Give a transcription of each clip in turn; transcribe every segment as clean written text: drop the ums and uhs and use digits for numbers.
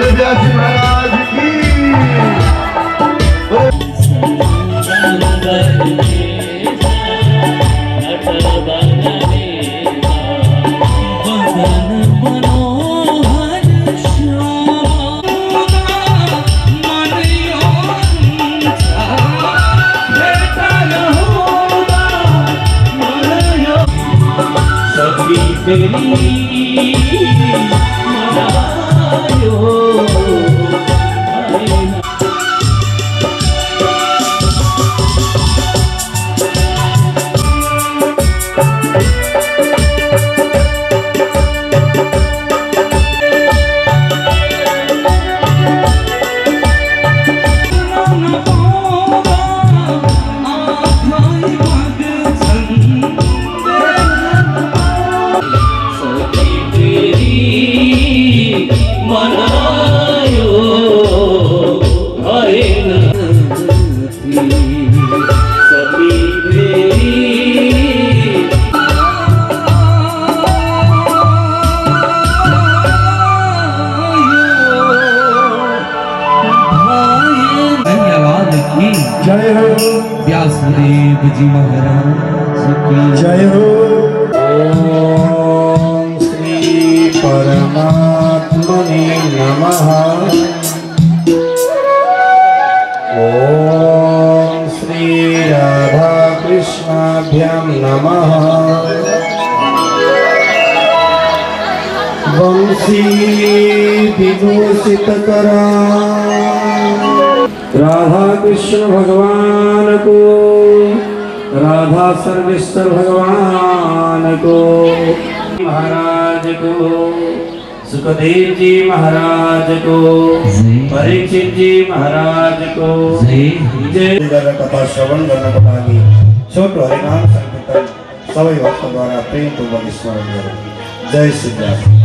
व्यास महाराज की। जय हो व्यासदेव जी महाराज की जय हो। ओम श्री परमात्मने नमः। ओम श्री राधा कृष्णाभ्यां नमः। वंशी विभूषितकरा राधा कृष्ण भगवान को, राधा सर्वेश्वर भगवान को, महाराज को, सुखदेव जी महाराज को, परीक्षित जी महाराज को जय। कथा श्रवण गर्नको लागि छोटो हरिनाम संकीर्तन सबै भक्तद्वारा प्रेमपूर्वक स्मरण गरौँ। जय श्री राम।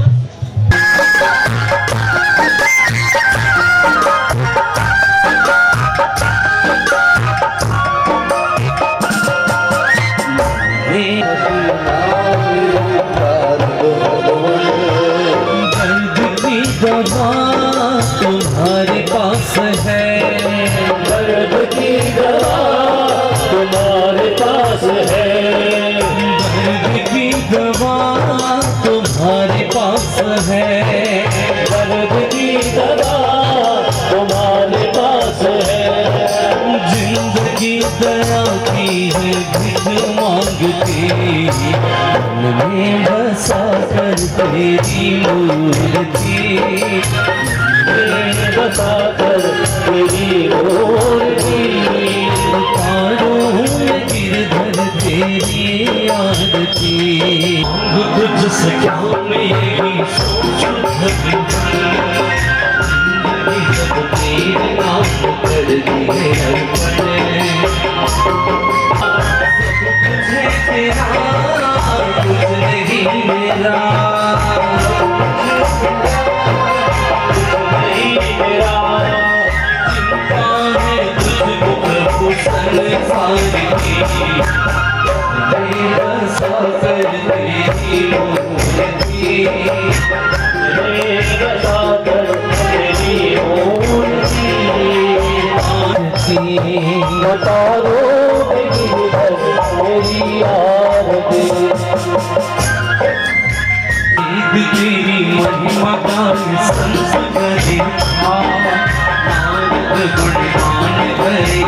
तुम्हारे पास है, दर्द की दवा तुम्हारे पास है, दर्द की दवा तुम्हारे पास है, दर्द की दवा तुम्हारे पास है। जिंदगी दया की है भीख मांगती, मन में बसा कर तेरी मूर्ति, बता कर तेरी मूर्ति, तारों में गिरधर तेरी आरती। तुझसे क्या मेरी सोच तेरे नाम कर दिए अर्पण, तुझे तेरा कुछ नहीं मेरा, संसार की बसा कर तेरी मूर्ति, बता कर तेरी मूर्ति, बता दो मेरी आरती। तेरी महिमा का संस्कृति गुणगान करे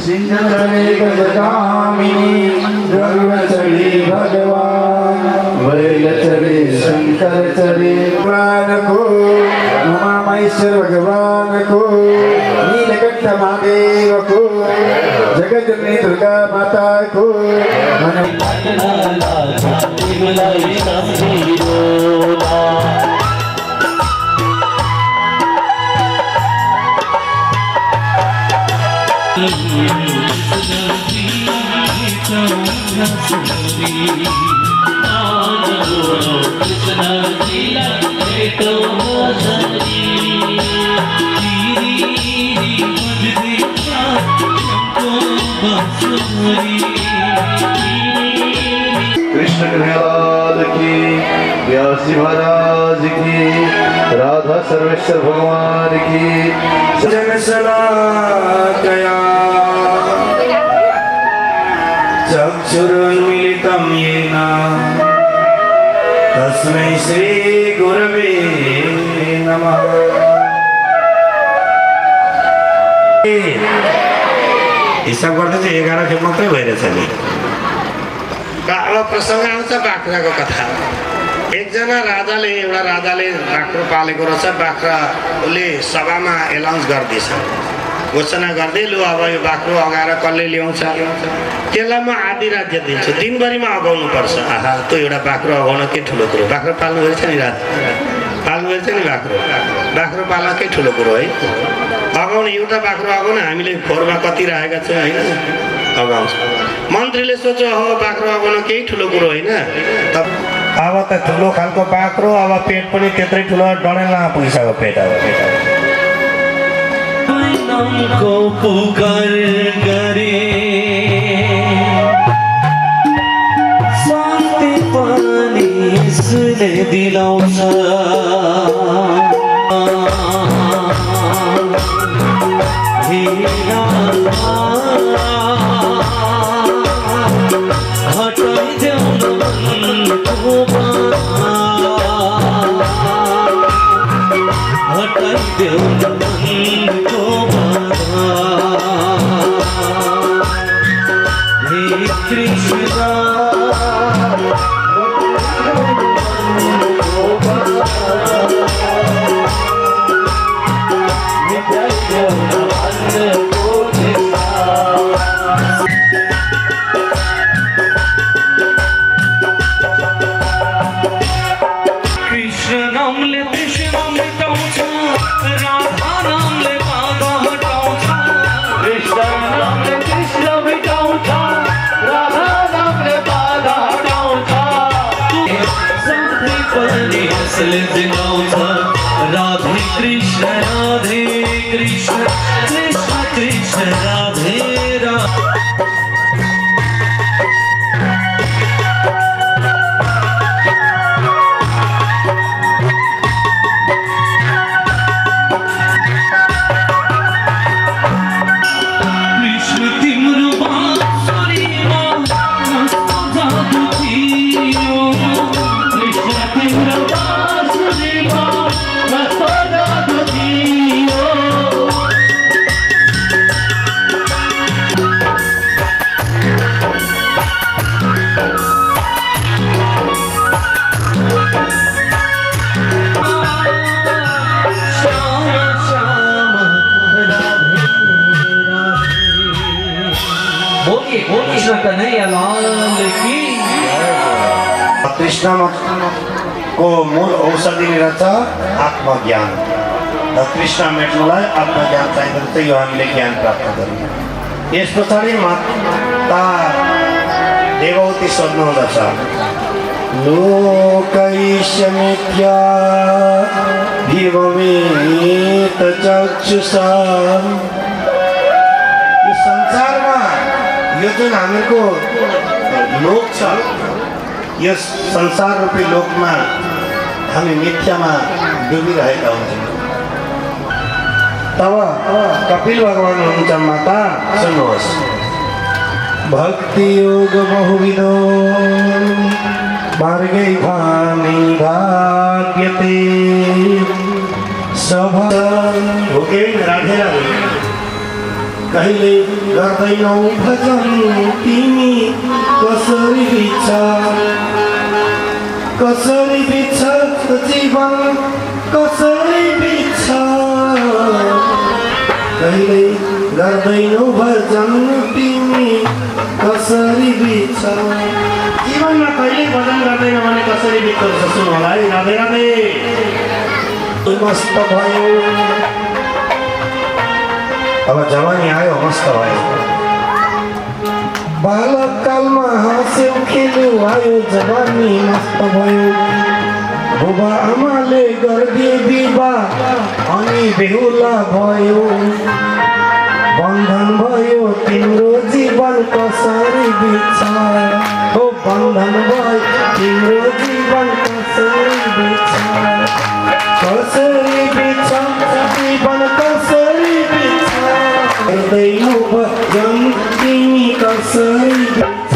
सिंहचरे गजगामिनी गर्वचरे भगवान वैलचरे शंकर चरे भगवान को उमामहेश्वर भगवान को नीलकंठ महादेव को जगत में दुर्गा माता को कृष्ण कन्हैयालाल की, व्यास जी महाराज की, राधा सर्वेश्वर भगवान की। जनशलाकया चक्षुरुन्मीलितं येन तस्मै श्रीगुरवे नमः। हिसाब गर्दा चाहिँ 11 खेप मात्रै भइरहेछ नि। अब प्रसङ्ग आउँछ बाख्राको कथा। एकजना राजाले एउटा राजाले बाख्रो पालेको रहेछ। बाख्राले सभामा एनाउन्स गर्दैछ, घोषणा गर्दै, लु अब यो बाख्रो अगाएर कसले ल्याउँछ त्यसलाई म आधी राज्य दिन्छु, दिनभरिमा अगाउनु पर्छ। आहा, त्यो एउटा बाख्रो अगाउन के ठुलो कुरो। बाख्रो पाल्नु भएछ नि, रात पाल्नु भएछ नि। बाख्रो पाल्न के ठुलो कुरो है। अगाउनु एउटा बाख्रो अगाउन हामीले खोरमा कति राखेका छौँ होइन, अगाउँछ। मन्त्रीले सोच्यो हो बाख्रो अगाउन केही ठुलो कुरो होइन। अब त ठुलो खालको बाख्रो, अब पेट पनि त्यत्रै ठुलो, डडेला पैसाको पेट। अब को पुकार गरे शान्ति पनि सुने दिलाउँछ। हटाइदेऊ मनको बाधा, हटाइदेऊ मनको बाधा। हे कृष्ण राधे कृष्ण कृष्ण कृष्ण राधे राधे। कृष्ण को मूल औषधि रहेछ आत्मज्ञान। र कृष्ण मेट्नुलाई आत्मज्ञान चाहिँदो रहेछ, यो हामीले ज्ञान प्राप्त गर्यौँ। यस पछाडि माता देवौती सोध्नु हुँदछ, लोकैष्यमित्या विभवेत चक्षुषा। यो संसारमा यो जुन हामीको लोक छ, यस संसार रूपी लोकमा हामी मिथ्यामा डुबिरहेका हुन्छौँ। तब कपिल भगवान हुनुहुन्छ माता, सुन्नुहोस्। भक्ति योग बहुविधो मार्गै भानि भाग्यते सभा। राधे राधे। कहिले गर्दैनौ भजन तिमी कसरी बित्छ जीवन कसरी बित्छ कहिले गर्दैनौ भजन तिमी कसरी बित्छ जीवनमा कहिले भजन गर्दैन भने कसरी बित्छ सुन्नु होला है। राधे राधे। मस्त भयो अब जवानी आयो मस्त भयो बालककालमा हाँस्यौ खेल्यौ आयो जवानी मस्त भयो बुबा आमाले गरिदिए विवाह अनि बेहुला भयो बन्धन भयो तिम्रो जीवन कसरी बित्छ हो बन्धन भयो तिम्रो जीवन कसरी बित्छ जीवन कसरी बित्छ गर्दैनौ भजन तिमी कसरी बित्छ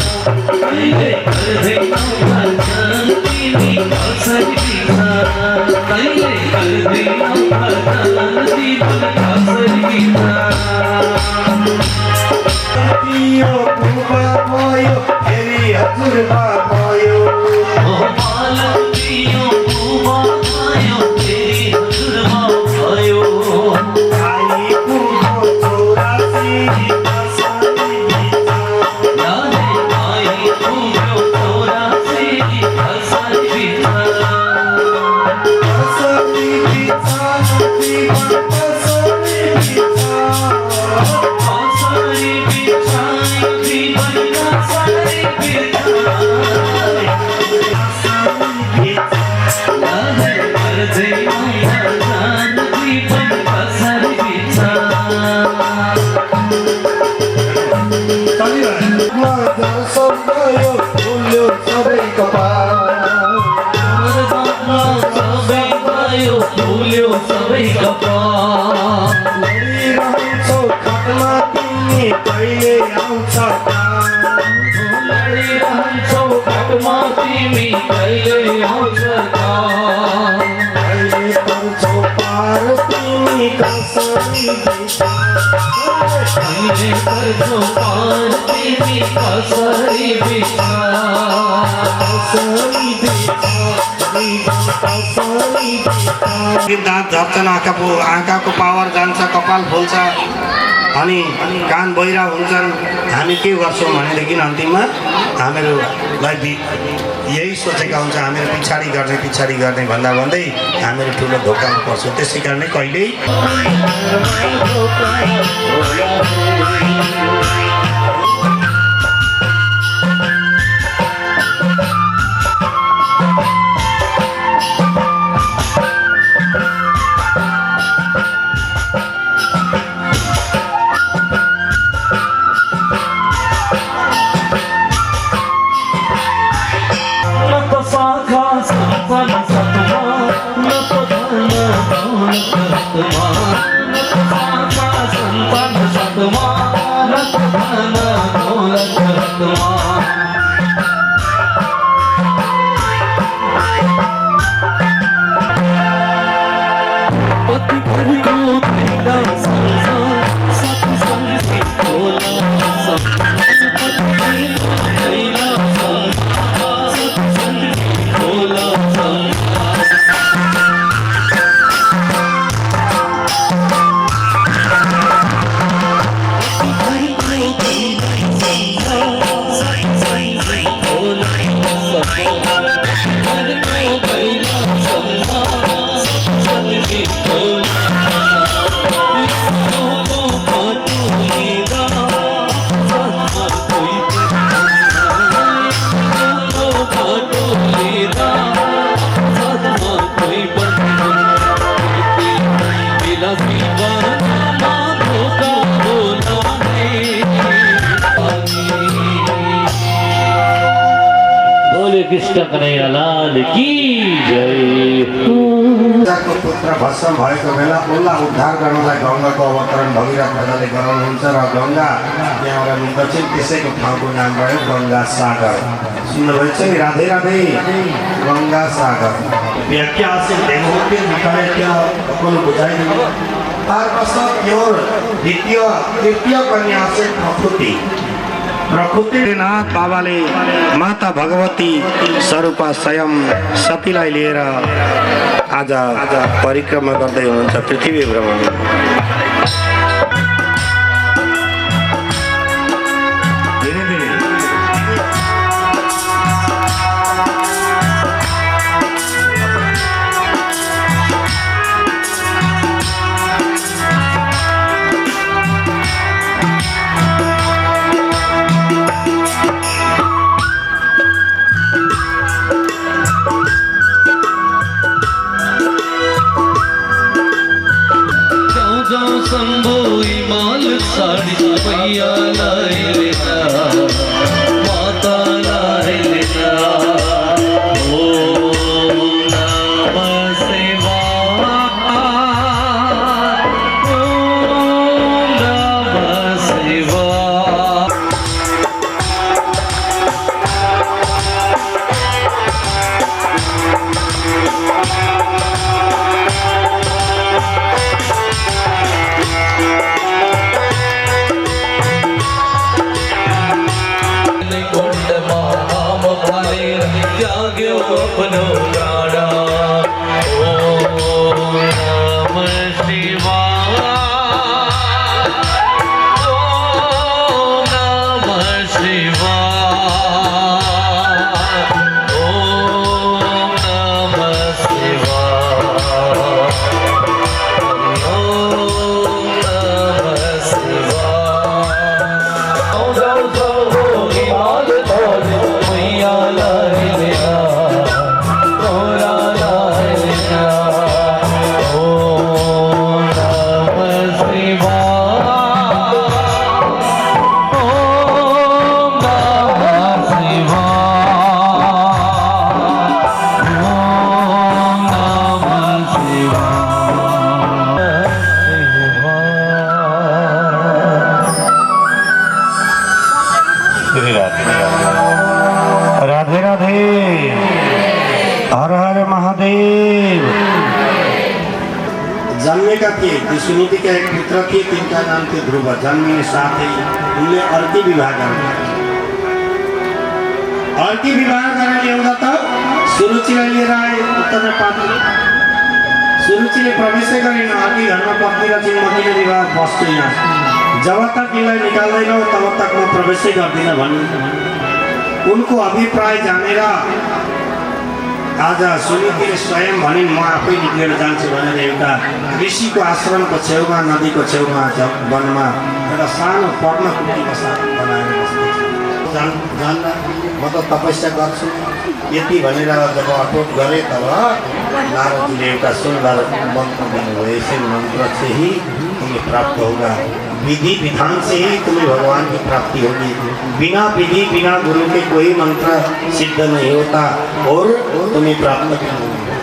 कहिले गर्दैनौ भजन तिमी कसरी बित्छ कहिले गर्दैनौ भजन जीवन कसरी बित्छ यो बुबा भयो फेरि हजुरबा भयो यो बुबा भयो फेरि हजुरबा भयो आइपुग्यो 84 कसरी बित्छ यादै आइपुग्यो 84 कसरी बित्छ जीवन कसरी बित्छ कसरी बित्छ जीवन कसरी बित्छ यादै गर्दैनौ भजन जीवन कसरी बित्छ भयो फुल्यो सबै कपाल सबै भयो फुल्यो सबै कपाल लडिरहन्छौ खटमा तिमी कहिले आउँछ लडिरहन्छौ घाटमा तिमी कहिले आउँछ कहिले पर्छौ पार तिमी कसरी बित्छ कहिले पर्छौ पार तिमी कसरी बित्छ दाँत झर्छन् आँखाको पावर जान्छ कपाल फुल्छ अनि कान बहिरा हुन्छन् हामी के गर्छौँ भनेदेखि अन्तिममा हामीहरूलाई यही सोचेका हुन्छ हामीहरू पछाडि गर्ने भन्दा भन्दै हामीहरू ठुलो धोकामा पर्छौँ। त्यसै कारणले कहिल्यै कृष्ण कन्हैया लाल की जय। पुत्र भस्म भएको बेला उसलाई उद्धार गर्नलाई गङ्गाको अवतरण भगीरथ राजाले गराउनुहुन्छ र गङ्गा त्यहाँबाट दक्षिण त्यसैको ठाउँको नाम भयो गङ्गा सागर। सुन्नुभएछ नि? राधे राधे। गङ्गा सागर व्याख्या से देखो के दिखाए क्या अपन बुझाई তাৰপাছত তেওঁৰ তৃতীয় কন্যা আছে प्रकृतिनाथ बाबाले माता भगवती स्वरूपा स्वयं सतीलाई लिएर आज परिक्रमा गर्दै हुनुहुन्छ पृथ्वी भ्रमण। शंभो हिमाल साड़ी मैया लाई लेना माता लाई लेना ओम नमः शिवाय ओम नमः शिवाय। त्याग्यो अपनो प्राणा ओम नमः शिवाय ओम नमः शिवाय ओम नमः शिवाय ओम नमः शिवाय। मैया लाई लेना तोरा लाई लेना ओम नमः शिवाय ओम नमः शिवाय ओम नमः शिवाय। राधे राधे, हर हर महादेव। जन्मेका थिए ती सुनीतिका एक पुत्र थिए, तिनका नाम थियो ध्रुव। जन्मिने साथै उनले अर्की विवाह गरे। अर्की विवाह गरेर ल्याउँदा त सुरुचिलाई लिएर आए उत्तर पात्र। सुरुचिले प्रवेशै गरेन अर्की घरमा। पत्नी र श्रीमतीले विवाह बस्छु यहाँ, जब तक यसलाई निकाल्दैनौ तब तक म प्रवेशै गर्दिनँ भन्नु। उनको अभिप्राय जानेर आज सुनीतिले स्वयं भनिन् म आफै निक्लेर जान्छु भनेर एउटा ऋषिको आश्रमको छेउमा, नदीको छेउमा वनमा एउटा सानो पढ्न कुटी बनाएर जान्दा म त तपस्या गर्छु यति भनेर जब अटोट गरे तब नारदजीले एउटा सुन्दर मन्त्र दिनुभयो। यसरी मन्त्र से ही तुम्हें प्राप्त होगा, विधि विधान से ही तुम्हें भगवान की प्राप्ति होगी। बिना विधि बिना गुरु के कोई मंत्र सिद्ध नहीं होता और तुम्हें प्राप्त नहीं होगा।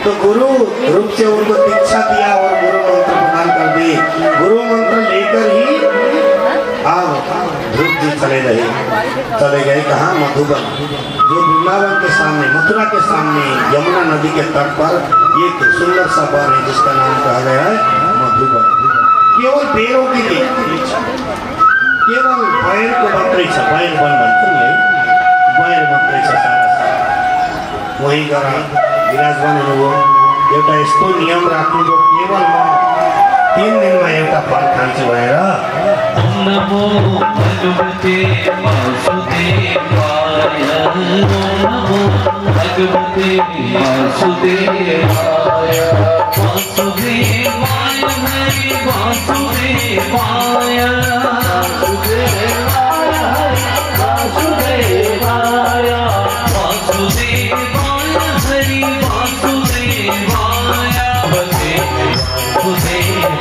तो गुरु रूप से उनको दीक्षा दिया और गुरु मंत्र प्रदान कर दिए। गुरु मंत्र लेकर ही आप ध्रुव जी चले गए कहाँ? मधुबन, जो वृंदावन के सामने, मथुरा के सामने यमुना नदी के तट पर एक सुंदर सा वन है जिसका नाम कहा गया है मधुबन। केवल बेरों के लिए, केवल बैर को मात्रै छ, बैर वन भन्छ नि है, बैर मात्रै छ सारा। वहीँ गएर विराजमान हुनुभयो। एउटा यस्तो नियम राख्नुभयो, केवल म 3 दिनमा एउटा फल खान्छु भनेर। नमो भगवते वासुदेवाय नमो भगवते वासुदेवाय वासुदेवाय हरि वासुदेवाय वासुदेवाय वासुदेवाय वासुदेवाय हरि वासुदेवाय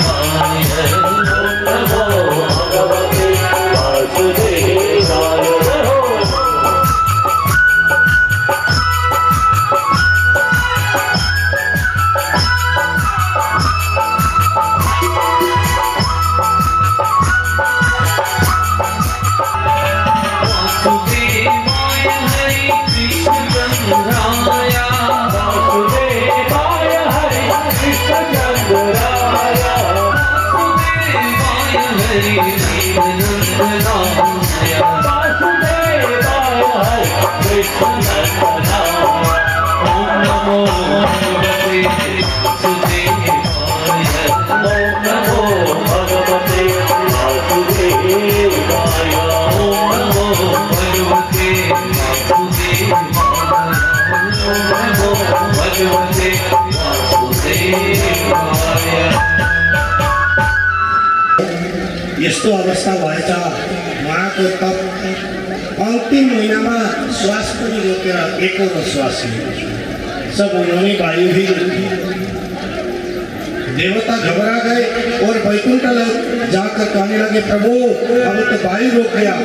वासुदेवाय नमो भगवते वासुदेवाय। यस्तो अवस्था भएछ उहाँको तप अन्तिम महिनामा श्वास पनि रोकेर एकौरो श्वास लियो सब उन्होंने वायु भी रोकी देवता घबरा गए और वैकुंठ जाकर कहने लगे प्रभु अब तो वायु रोक गया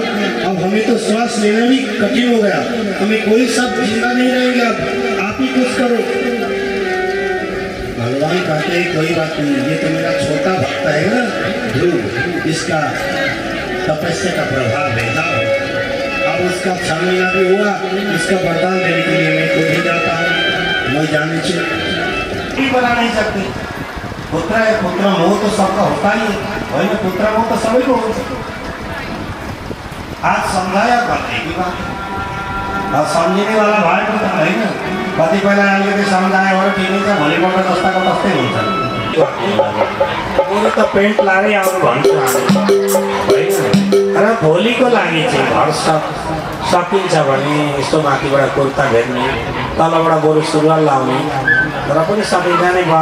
अब हमें तो श्वास लेना भी कठिन हो गया हमें कोई सब जिंदा नहीं रहेंगे अब आप ही कुछ करो भगवान कहते हैं कोई बात नहीं ये तो मेरा छोटा भक्त है ना ध्रुव इसका तपस्या का प्रभाव है जाओ अब उसका 6 महीना भी हुआ इसका वरदान देने के लिए मैं खुद ही जाता हूँ मैं जाने से बना नहीं सकती पुत्र है पुत्र मोह तो सबका होता ही है ना पुत्र मोह तो सभी को आज समझाया करते की बात अब समझने वाला भाई तो है ना कतिपयलाई अलिकति सम्झायो भने ठिकै छ भोलिपल्ट जस्ताको तस्तै हुन्छ बरु त पेन्ट लारै आउनु भन्छु होइन र भोलिको लागि चाहिँ घर सकिन्छ भने यस्तो माथिबाट कुर्ता भेट्ने तलबाट बरु सुरुवाल लाउने तर पनि सबैजना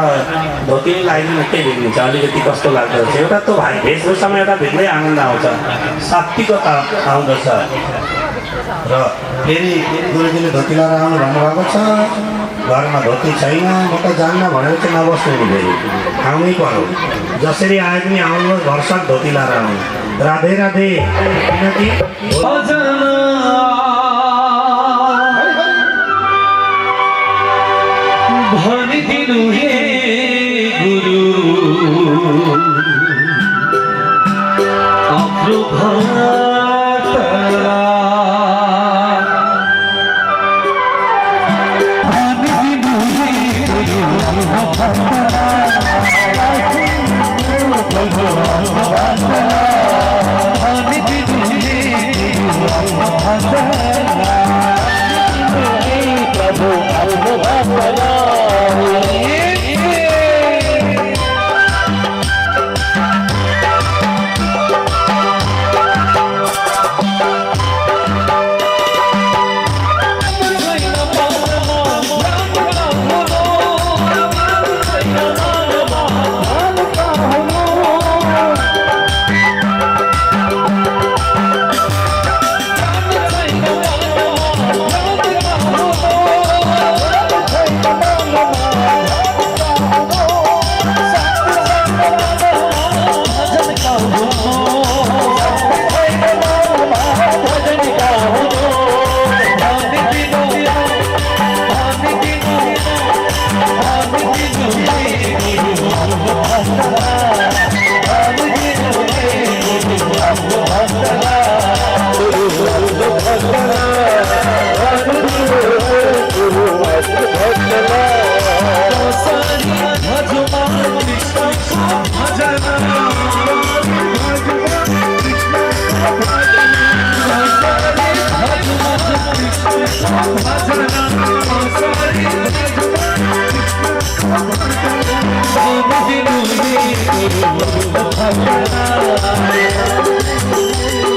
धोती नै लगाइदिनु के बिग्रिन्छ अलिकति कस्तो लाग्दछ एउटा त भाइ वेशभूषामा एउटा भित्रै आनन्द आउँछ सात्विकता आउँदछ र फेरि गुरुजीले धोती लगाएर आउनु भन्नुभएको छ घरमा धोती छैन म त जान्न भनेर चाहिँ नबस्नु नि फेरि आउनै पर्यो जसरी आए पनि आउनुहोस् भरसक धोती लगाएर आउनु राधे राधे किनकि भनिदिनु हे गुरु आफ्नो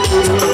Thank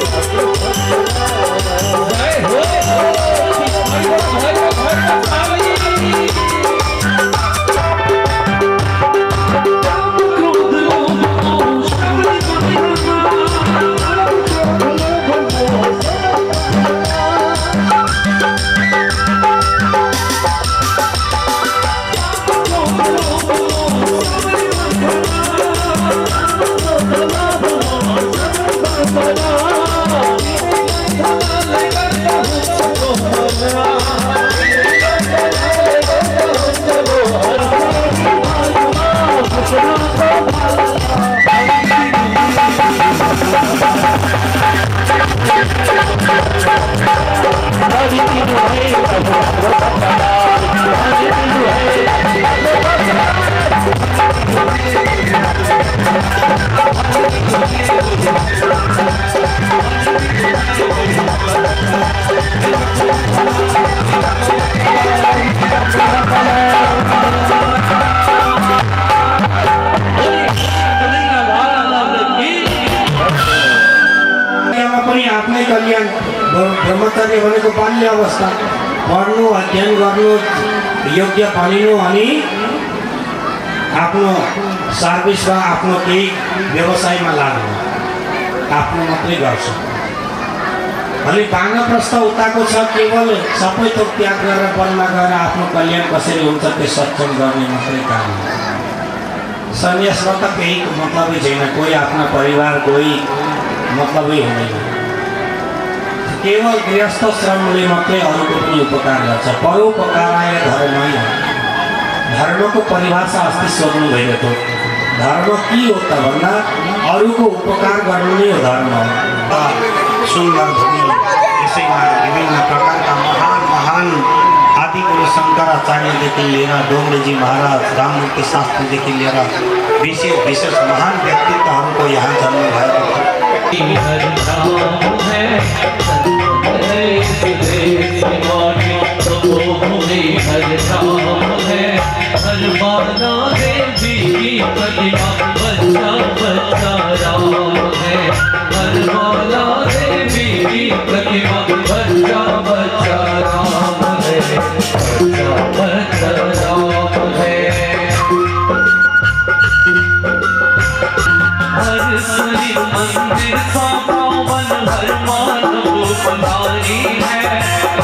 you. ब्रह्मचर्य भनेको बाल्य अवस्था, पढ्नु अध्ययन गर्नु योग्य बनिनु अनि आफ्नो सर्भिसमा आफ्नो केही व्यवसायमा लाग्नु, आफ्नो मात्रै गर्छु। अनि वानप्रस्थ उताको छ केवल सबै थोक त्याग गरेर वनमा गएर आफ्नो कल्याण कसरी हुन्छ त्यो सक्षम गर्ने मात्रै काम हो। सन्यासमा त केही मतलबै छैन, कोही आफ्ना परिवार कोही मतलबै हुँदैन। केवल गृहस्थ श्रमले मात्रै अरूको पनि उपकार गर्छ। परोपकाराय धर्मय, धर्मको परिभाषा अस्ति सोध्नु भएको थियो। धर्म के हो त भन्दा अरूको उपकार गर्नु नै हो धर्म। सुन्दर ध्वनि यसैमा विभिन्न प्रकारका महान महान आदिगुरु शङ्कराचार्यदेखि लिएर डोङ्ग्रेजी महाराज, राममूर्ति शास्त्रीदेखि लिएर विशेष विशेष महान व्यक्तित्वहरूको यहाँ जन्म भएको छ। हर नाम है हर माला देवी की प्रतिमा बच्चा बच्चा राम है। हर माला देवी की प्रतिमा बच्चा बच्चा राम है। बच्चा बच्चा राम है। हर श्री मंदिर सावन हर मानव पुजारी है।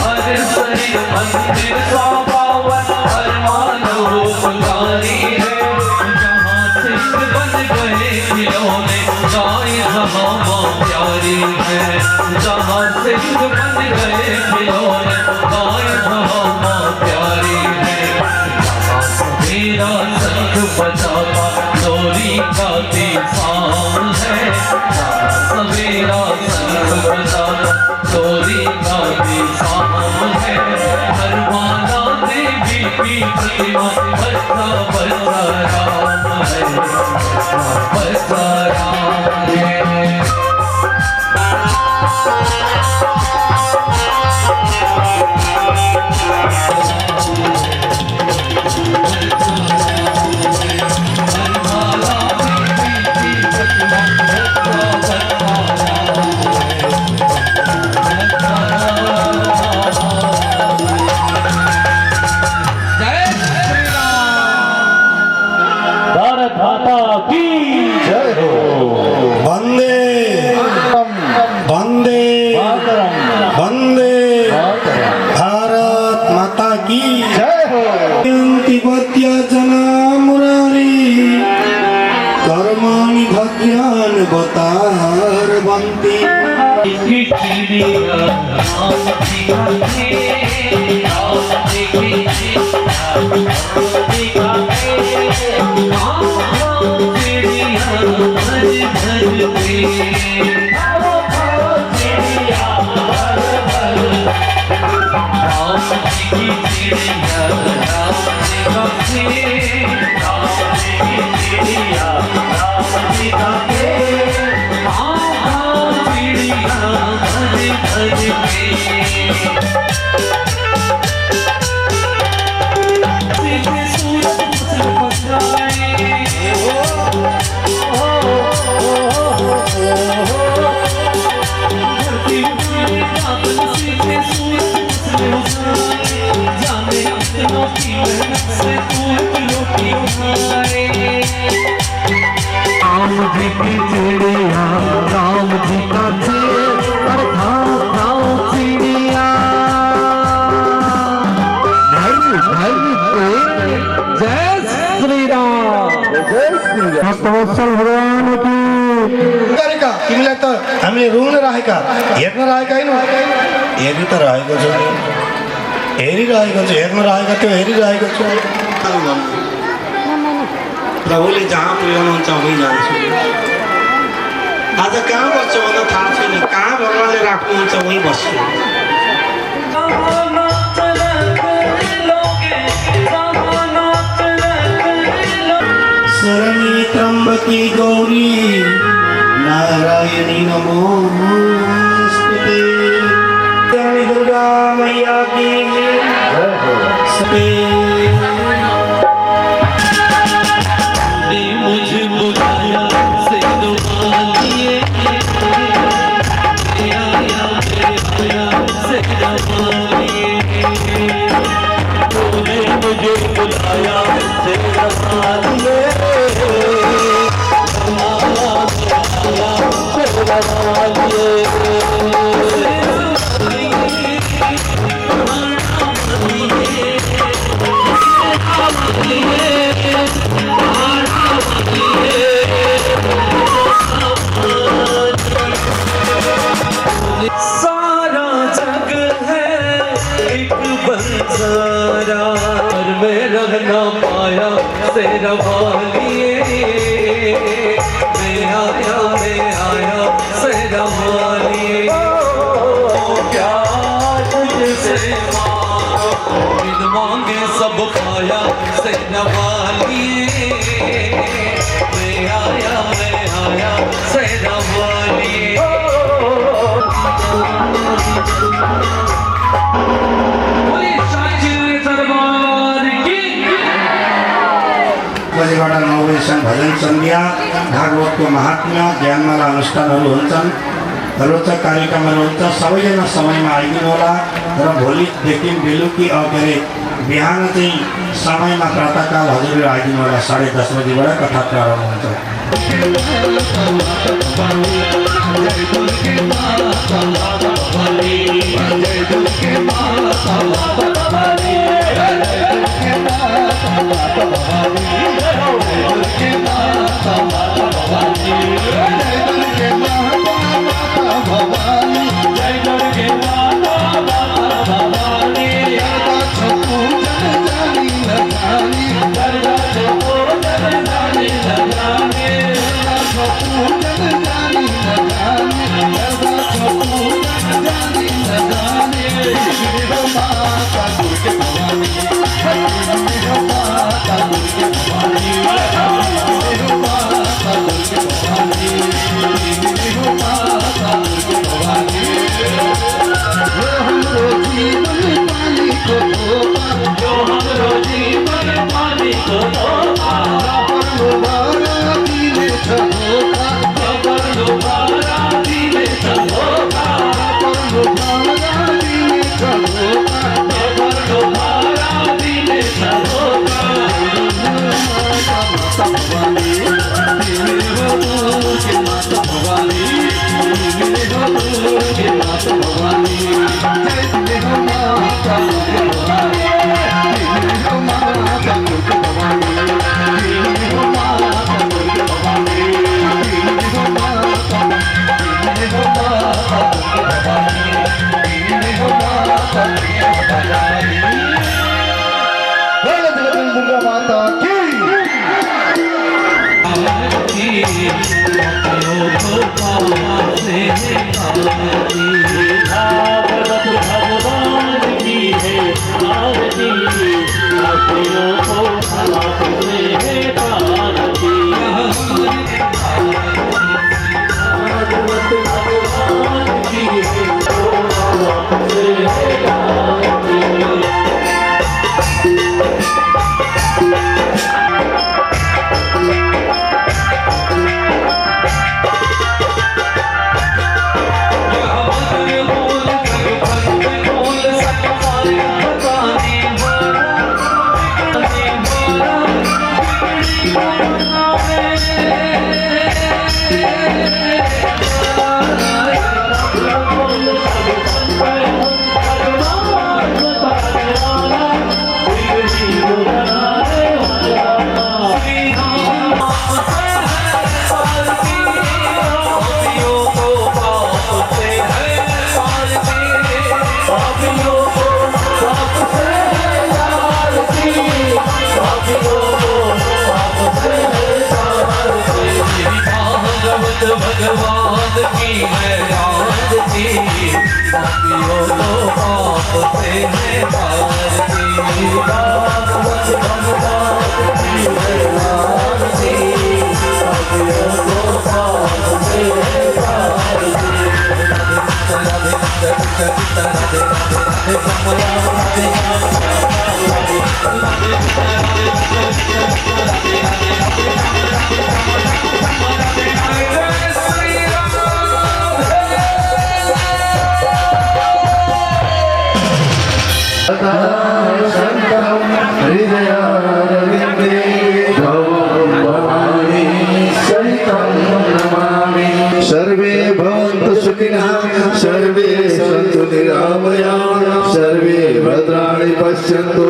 हर श्री मंदिर सावन हर मानव पुजारी है। जहाँ सिंह बन गए खिलौने गाय जहाँ माँ प्यारी है। जहाँ सिंह बन गए खिलौने गाय जहाँ माँ प्यारी है। मेरा संग बजाता डोरी गाती शाम है। सवेरा संग बजाता डोरी गाती शाम है। हर माला देवी की प्रतिमा बच्चा बच्चा राम है। बच्चा राम है। भारत माता की जय हो। वंदे वंदे वंदे भारत माता की जय हो। तिब्बत्या जना मुरारी कर्माणि भद्रान बतार बंती। की चिड़िया राम जी का राम जी की चिड़िया भज भज के राम जी की चिड़िया राम जी का राम जी की चिड़िया राम जी का चिड़िया भज भज के राम जी की चिड़िया राम जी का चिड़िया जय श्री राम। भक्तवत्सल भगवान की गरेका तिमीलाई त हामीले रुन राखेका हेर्न राखेका होइन, हेरि त रहेको छु, हेरिरहेको छु, हेर्न राखेका त्यो हेरिरहेको छु। प्रभुले जहाँ पुर्याउनुहुन्छ उहीँ जान्छु। आज कहाँ बस्छु भन्दा थाहा छैन, कहाँ भगवान्ले राख्नुहुन्छ उहीँ बस्छु। शरणी त्र्यम्बकी गौरी नारायणी नमोस्तुते। शरणी दुर्गा मैया की मुझ बुलाया से दुआ लिए शेरवालिए मैं आया शेरवालिए प्यार तुझसे मांगो बिन मांगे सब पाया शेरवालिए मैं आया शेरवालिए बजेबाट 9 बजेसम्म भजन सन्ध्या भागवतको महात्म्य ज्ञानमाला अनुष्ठानहरू हुन्छन् रोचक कार्यक्रमहरू हुन्छ सबैजना समयमा आइदिनु होला र भोलिदेखि बेलुकी के अरे बिहान चाहिँ समयमा प्रातःकाल हजुरहरू आइदिनु होला 10:30 बजीबाट कथा प्रारम्भ हुन्छ भगवान की है आरती साथियों को पाप से है भारती भागवत भगवान की है आरती साथियों को पाप से है भारती सर्वे भवन्तु सुखिनः सर्वे सन्तु निरामयाः सर्वे भद्राणि पश्यन्तु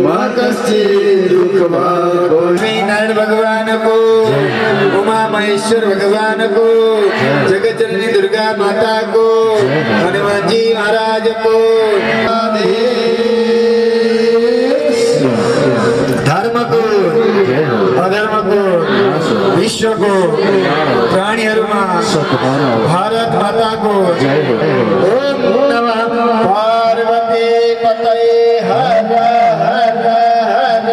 मा कश्चित् दुःखभाग् नारायण भगवान को उमा महेश्वर भगवान को जगतजननी दुर्गा माता को हनुमान जी महाराज को धर्म को विश्वको प्राणीहरूमा भारत माताको ओम नमः पार्वती पतये हर हर हर